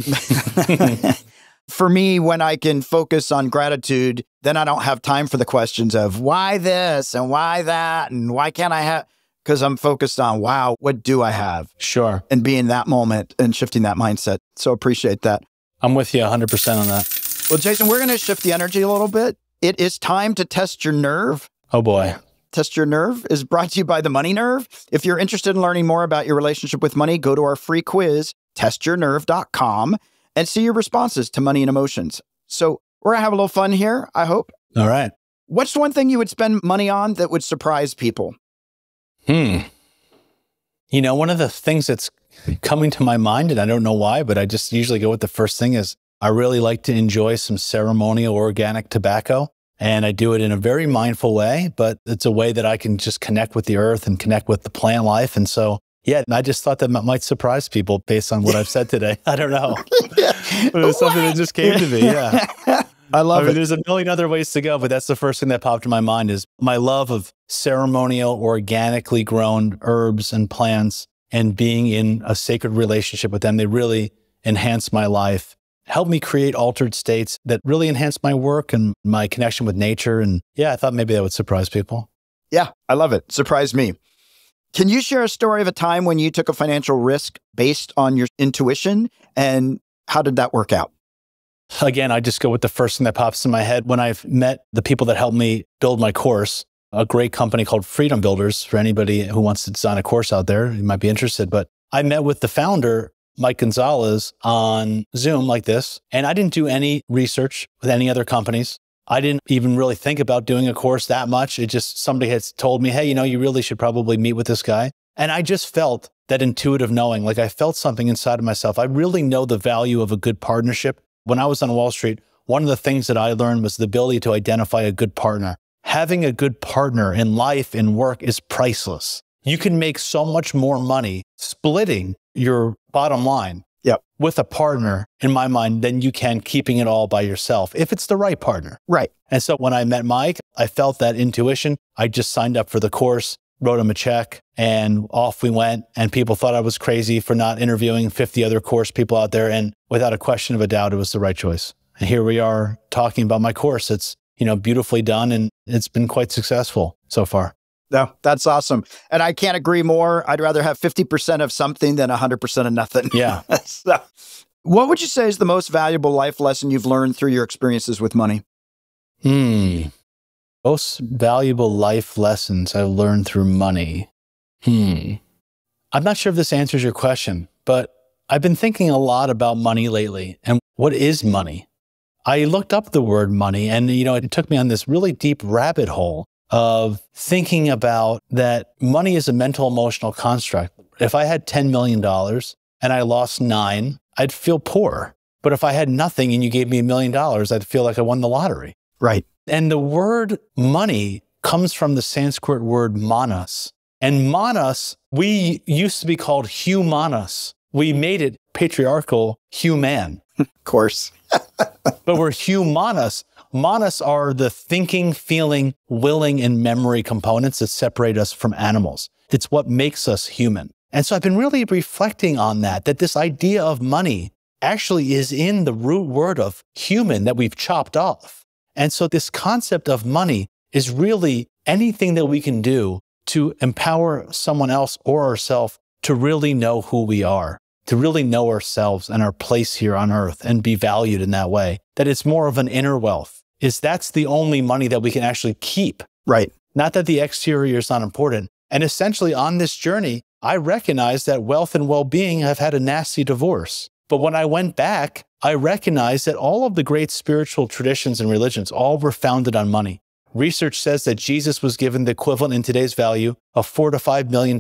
For me, when I can focus on gratitude, then I don't have time for the questions of why this and why that and why can't I have, because I'm focused on, wow, what do I have? Sure. And be in that moment and shifting that mindset. So appreciate that. I'm with you 100% on that. Well, Jason, we're going to shift the energy a little bit. It is time to test your nerve. Oh boy. Test Your Nerve is brought to you by the Money Nerve. If you're interested in learning more about your relationship with money, go to our free quiz, testyournerve.com, and see your responses to money and emotions. So we're going to have a little fun here, I hope. All right. What's one thing you would spend money on that would surprise people? You know, one of the things that's coming to my mind, and I don't know why, but I just usually go with the first thing is I really like to enjoy some ceremonial organic tobacco. And I do it in a very mindful way, but it's a way that I can just connect with the earth and connect with the plant life. And so, yeah, I just thought that might surprise people based on what I've said today. I don't know. It was something that just came to me. Yeah. I love it. There's a million other ways to go, but that's the first thing that popped in my mind is my love of ceremonial, organically grown herbs and plants and being in a sacred relationship with them. They really enhance my life, help me create altered states that really enhance my work and my connection with nature. And yeah, I thought maybe that would surprise people. Yeah, I love it. Surprised me. Can you share a story of a time when you took a financial risk based on your intuition, and how did that work out? Again, I just go with the first thing that pops in my head. When I've met the people that helped me build my course, a great company called Freedom Builders, for anybody who wants to design a course out there, you might be interested. But I met with the founder, Mike Gonzalez, on Zoom like this, and I didn't do any research with any other companies. I didn't even really think about doing a course that much. It just, somebody had told me, hey, you know, you really should probably meet with this guy. And I just felt that intuitive knowing, like I felt something inside of myself. I really know the value of a good partnership. When I was on Wall Street, one of the things that I learned was the ability to identify a good partner. Having a good partner in life and work is priceless. You can make so much more money splitting your bottom line with a partner, in my mind, than you can keeping it all by yourself, if it's the right partner. Right. And so when I met Mike, I felt that intuition. I just signed up for the course, wrote him a check, and off we went. And people thought I was crazy for not interviewing 50 other course people out there. And without a question of a doubt, it was the right choice. And here we are talking about my course. It's, you know, beautifully done, and it's been quite successful so far. No, that's awesome. And I can't agree more. I'd rather have 50% of something than 100% of nothing. Yeah. So, what would you say is the most valuable life lesson you've learned through your experiences with money? Most valuable life lessons I've learned through money. I'm not sure if this answers your question, but I've been thinking a lot about money lately. And what is money? I looked up the word money, and, you know, it took me on this really deep rabbit hole of thinking about that money is a mental emotional construct. If I had $10 million and I lost 9, I'd feel poor. But if I had nothing and you gave me $1 million, I'd feel like I won the lottery. Right. And the word money comes from the Sanskrit word manas. And manas, we used to be called humanas. We made it patriarchal, human. Of course. But we're humanas. Manas are the thinking, feeling, willing, and memory components that separate us from animals. It's what makes us human. And so I've been really reflecting on that this idea of money actually is in the root word of human that we've chopped off. And so this concept of money is really anything that we can do to empower someone else or ourselves to really know who we are, to really know ourselves and our place here on earth and be valued in that way. That it's more of an inner wealth. That's the only money that we can actually keep. Right. Not that the exterior is not important. And essentially on this journey, I recognized that wealth and well-being have had a nasty divorce. But when I went back, I recognized that all of the great spiritual traditions and religions all were founded on money. Research says that Jesus was given the equivalent in today's value of $4 to $5 million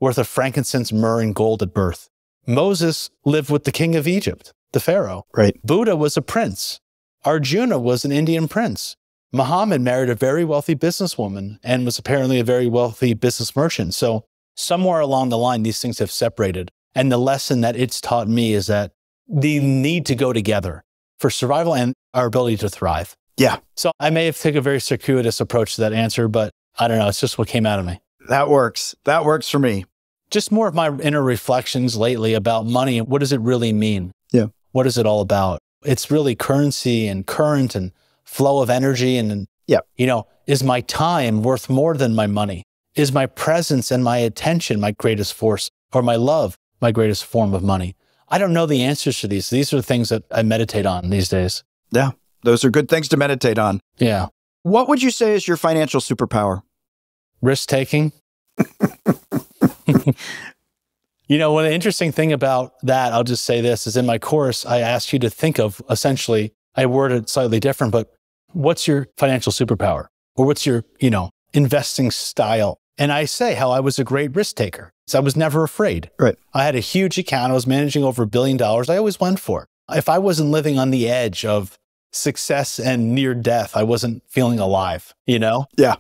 worth of frankincense, myrrh, and gold at birth. Moses lived with the king of Egypt, the Pharaoh. Right. Buddha was a prince. Arjuna was an Indian prince. Muhammad married a very wealthy businesswoman and was apparently a very wealthy business merchant. So somewhere along the line, these things have separated. And the lesson that it's taught me is that they need to go together for survival and our ability to thrive. Yeah. So I may have taken a very circuitous approach to that answer, but I don't know. It's just what came out of me. That works. That works for me. Just more of my inner reflections lately about money. What does it really mean? Yeah. What is it all about? It's really currency and current and flow of energy. And, yeah, is my time worth more than my money? Is my presence and my attention my greatest force, or my love my greatest form of money? I don't know the answers to these. These are the things that I meditate on these days. Yeah, those are good things to meditate on. Yeah. What would you say is your financial superpower? Risk-taking. One the interesting thing about that, I'll just say this, is in my course, I asked you to think of, essentially, I worded it slightly different, but what's your financial superpower? Or what's your, investing style? And I say how I was a great risk taker. So I was never afraid. Right. I had a huge account. I was managing over $1 billion. I always went for it. If I wasn't living on the edge of success and near death, I wasn't feeling alive, Yeah.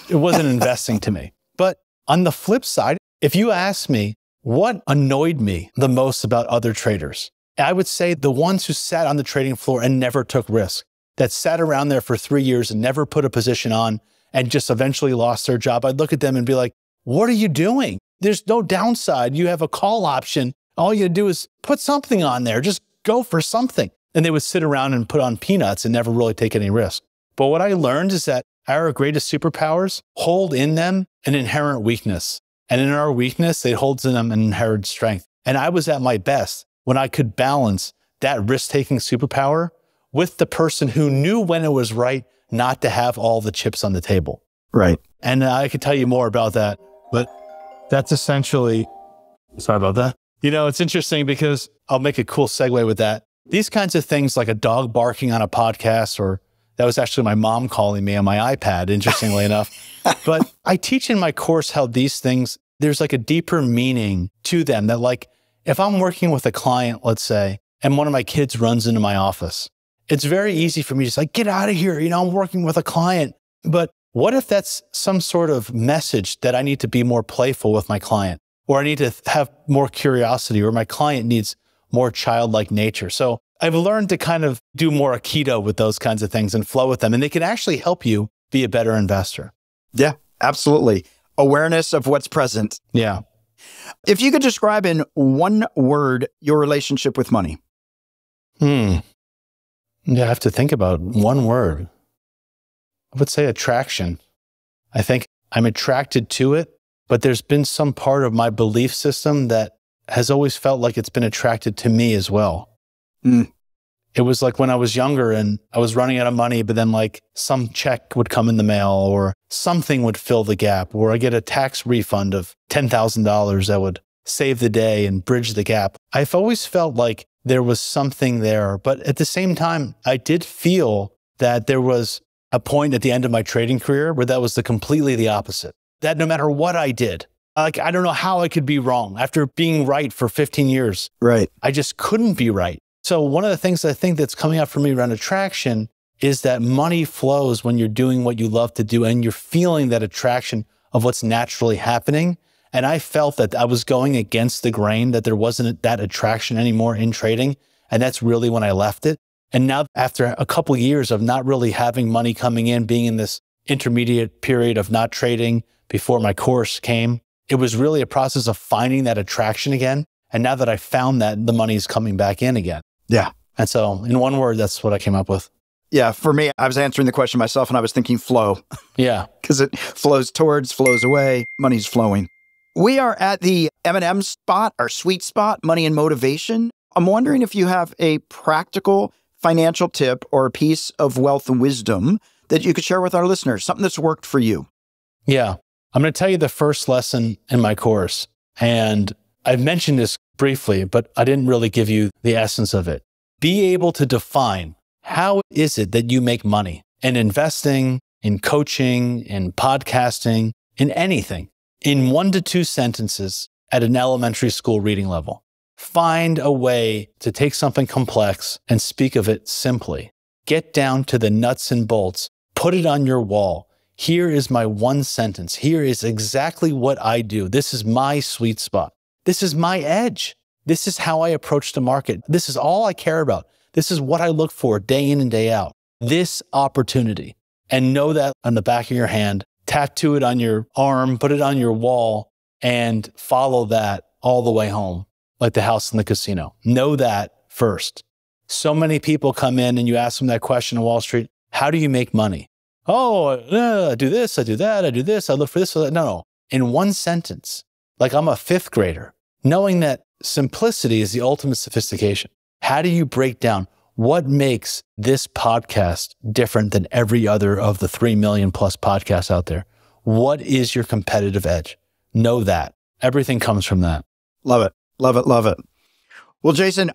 It wasn't investing to me. But on the flip side, if you ask me what annoyed me the most about other traders, I would say the ones who sat on the trading floor and never took risk, that sat around there for 3 years and never put a position on and just eventually lost their job. I'd look at them and be like, what are you doing? There's no downside. You have a call option. All you do is put something on there. Just go for something. And they would sit around and put on peanuts and never really take any risk. But what I learned is that our greatest superpowers hold in them an inherent weakness. And in our weakness, it holds in them an inherent strength. And I was at my best when I could balance that risk-taking superpower with the person who knew when it was right not to have all the chips on the table. Right. And I could tell you more about that, but that's essentially, sorry about that. It's interesting because I'll make a cool segue with that. These kinds of things, like a dog barking on a podcast, or that was actually my mom calling me on my iPad, interestingly enough. But I teach in my course how these things, there's like a deeper meaning to them, that like, if I'm working with a client, let's say, and one of my kids runs into my office, it's very easy for me to say, get out of here. I'm working with a client. But what if that's some sort of message that I need to be more playful with my client, or I need to have more curiosity, or my client needs more childlike nature? So I've learned to kind of do more Aikido with those kinds of things and flow with them. And they can actually help you be a better investor. Yeah, absolutely. Awareness of what's present. Yeah. If you could describe in one word your relationship with money. Yeah, I have to think about one word. I would say attraction. I think I'm attracted to it, but there's been some part of my belief system that has always felt like it's been attracted to me as well. It was like when I was younger and I was running out of money, but then like some check would come in the mail or something would fill the gap, or I get a tax refund of $10,000 that would save the day and bridge the gap. I've always felt like there was something there, but at the same time, I did feel that there was a point at the end of my trading career where that was completely the opposite. That no matter what I did, I don't know how I could be wrong after being right for 15 years. Right. I just couldn't be right. So one of the things I think that's coming up for me around attraction is that money flows when you're doing what you love to do and you're feeling that attraction of what's naturally happening. And I felt that I was going against the grain, that there wasn't that attraction anymore in trading. And that's really when I left it. And now after a couple of years of not really having money coming in, being in this intermediate period of not trading before my course came, it was really a process of finding that attraction again. And now that I found that, the money's coming back in again. Yeah. And so in one word, that's what I came up with. Yeah. For me, I was answering the question myself and I was thinking flow. Yeah. Because it flows towards, flows away, money's flowing. We are at the M&M spot, our sweet spot, money and motivation. I'm wondering if you have a practical financial tip or a piece of wealth and wisdom that you could share with our listeners, something that's worked for you. Yeah. I'm going to tell you the first lesson in my course. And I've mentioned this briefly, but I didn't really give you the essence of it. Be able to define how is it that you make money in investing, in coaching, in podcasting, in anything, in 1 to 2 sentences at an elementary school reading level. Find a way to take something complex and speak of it simply. Get down to the nuts and bolts. Put it on your wall. Here is my one sentence. Here is exactly what I do. This is my sweet spot. This is my edge. This is how I approach the market. This is all I care about. This is what I look for day in and day out. This opportunity. And know that on the back of your hand, tattoo it on your arm, put it on your wall, and follow that all the way home, like the house in the casino. Know that first. So many people come in and you ask them that question on Wall Street, how do you make money? Oh, I do this, I do that, I do this, I look for this. No. In one sentence, like I'm a fifth grader, knowing that simplicity is the ultimate sophistication. How do you break down what makes this podcast different than every other of the 3 million plus podcasts out there? What is your competitive edge? Know that. Everything comes from that. Love it. Love it. Love it. Well, Jason,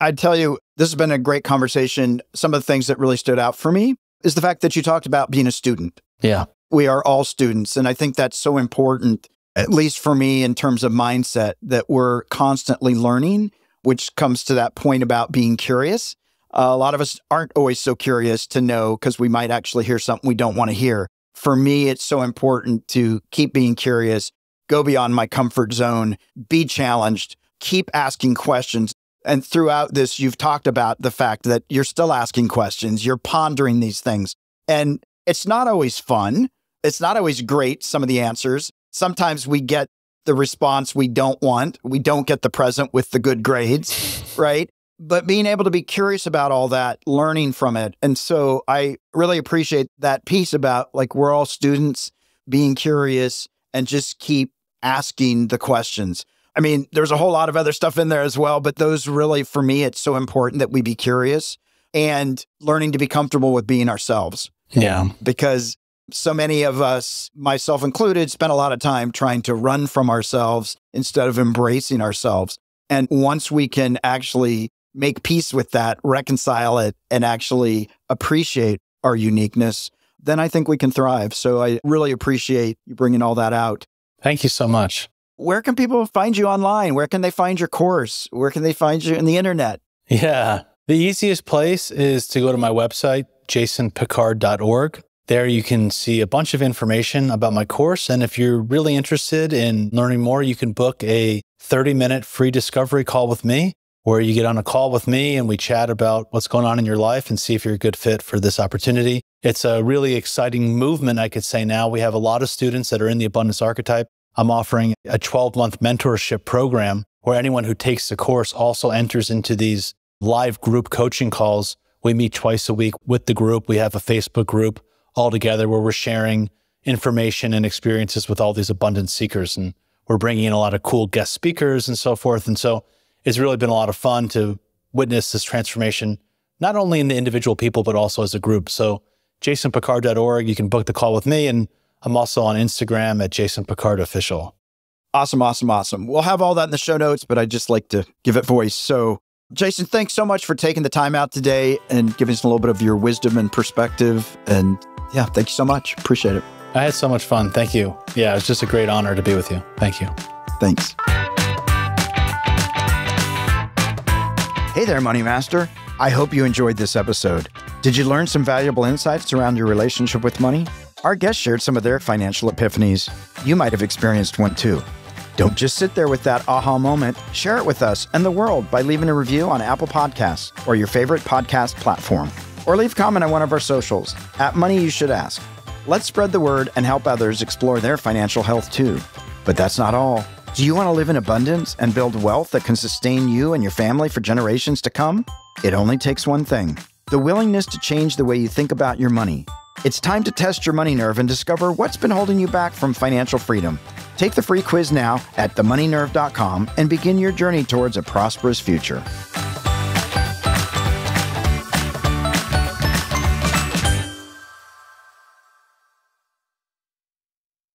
I'd tell you, this has been a great conversation. Some of the things that really stood out for me is the fact that you talked about being a student. Yeah. We are all students. And I think that's so important, at least for me, in terms of mindset, that we're constantly learning, which comes to that point about being curious. A lot of us aren't always so curious to know because we might actually hear something we don't want to hear. For me, it's so important to keep being curious, go beyond my comfort zone, be challenged, keep asking questions. And throughout this, you've talked about the fact that you're still asking questions, you're pondering these things. And it's not always fun. It's not always great, some of the answers. Sometimes we get the response we don't want. We don't get the present with the good grades, right? But being able to be curious about all that, learning from it. And so I really appreciate that piece about like we're all students, being curious and just keep asking the questions. I mean, there's a whole lot of other stuff in there as well, but those really, for me, it's so important that we be curious and learning to be comfortable with being ourselves. Yeah. Because so many of us, myself included, spend a lot of time trying to run from ourselves instead of embracing ourselves. And once we can actually make peace with that, reconcile it, and actually appreciate our uniqueness, then I think we can thrive. So I really appreciate you bringing all that out. Thank you so much. Where can people find you online? Where can they find your course? Where can they find you in the internet? Yeah. The easiest place is to go to my website, jasonpickard.org. There you can see a bunch of information about my course. And if you're really interested in learning more, you can book a 30-minute free discovery call with me, where you get on a call with me and we chat about what's going on in your life and see if you're a good fit for this opportunity. It's a really exciting movement, I could say now. We have a lot of students that are in the Abundance Archetype. I'm offering a 12-month mentorship program where anyone who takes the course also enters into these live group coaching calls. We meet twice a week with the group. We have a Facebook group all together where we're sharing information and experiences with all these abundance seekers. And we're bringing in a lot of cool guest speakers and so forth. And so it's really been a lot of fun to witness this transformation, not only in the individual people, but also as a group. So jasonpickard.org, you can book the call with me. And I'm also on Instagram at jasonpickardofficial. Awesome, awesome, awesome. We'll have all that in the show notes, but I'd just like to give it voice. So Jason, thanks so much for taking the time out today and giving us a little bit of your wisdom and perspective. And yeah, thank you so much. Appreciate it. I had so much fun. Thank you. Yeah, it's just a great honor to be with you. Thank you. Thanks. Hey there, Money Master. I hope you enjoyed this episode. Did you learn some valuable insights around your relationship with money? Our guests shared some of their financial epiphanies. You might have experienced one too. Don't just sit there with that aha moment. Share it with us and the world by leaving a review on Apple Podcasts or your favorite podcast platform. Or leave a comment on one of our socials at Money You Should Ask. Let's spread the word and help others explore their financial health too. But that's not all. Do you want to live in abundance and build wealth that can sustain you and your family for generations to come? It only takes one thing: the willingness to change the way you think about your money. It's time to test your money nerve and discover what's been holding you back from financial freedom. Take the free quiz now at themoneynerve.com and begin your journey towards a prosperous future.